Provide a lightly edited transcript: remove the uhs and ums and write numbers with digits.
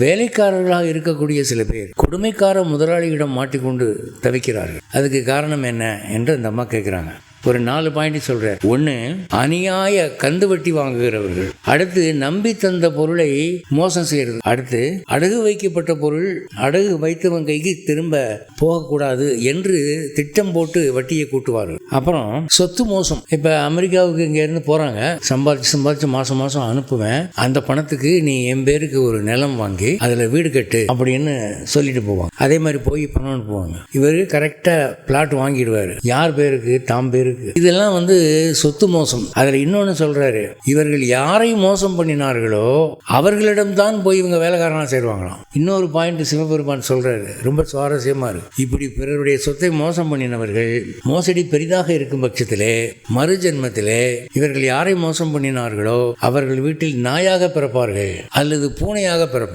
வேலைக்காரர்களாக இருக்கக்கூடிய சில பேர் கொடுமைக்கார முதலாளியிடம் மாட்டிக்கொண்டு தவிக்கிறார்கள். அதுக்கு காரணம் என்ன என்று அந்த அம்மா கேட்குறாங்க. ஒரு 4 பாயிண்ட் சொல்கிறேன். 1, அநியாய கந்து வட்டி வாங்குகிறவர்கள். அடுத்து, நம்பி தந்த பொருளை மோசம் செய்கிறது. அடுத்து, அடகு வைக்கப்பட்ட பொருள் அடகு வைத்தவன் கைக்கு திரும்ப போகக்கூடாது என்று திட்டம் போட்டு வட்டியை கூட்டுவார்கள். அப்புறம் சொத்து மோசம். இப்போ அமெரிக்காவுக்கு இங்கேருந்து போகிறாங்க, சம்பாதிச்சு மாதம் அனுப்புவேன், அந்த பணத்துக்கு நீ என் பேருக்கு ஒரு நிலம் வாங்கி அதில் வீடு கட்டு அப்படின்னு சொல்லிட்டு போவாங்க. அதே மாதிரி போய் பணம் அனுப்புவாங்க. இவரு கரெக்டாக பிளாட் வாங்கிடுவார். யார் பேருக்கு? தாம் பேருக்கு. இதெல்லாம் சொத்து மோசம். அதுல இன்னொன்னு சொல்றாரு, இவர்கள் யாரை மோசம் பண்ணினார்களோ அவர்களிடம்தான் போய் இவங்க வேலைக்காரனா சேருவாங்களாம். இன்னொரு பாயிண்ட் சிவபெருமான் சொல்றாரு, ரொம்ப சுவாரஸ்யமா இருக்கு. இப்படி பிறருடைய சொத்தை மோசம் பண்ணினவர்கள் மோசடி பெரிதாக இருக்கும் பட்சத்திலே மறு ஜென்மத்திலே இவர்கள் யாரை மோசம் பண்ணினார்களோ அவர்கள் வீட்டில் நாயாக பிறப்பார்கள் அல்லது பூனையாக பிறப்பார்கள்.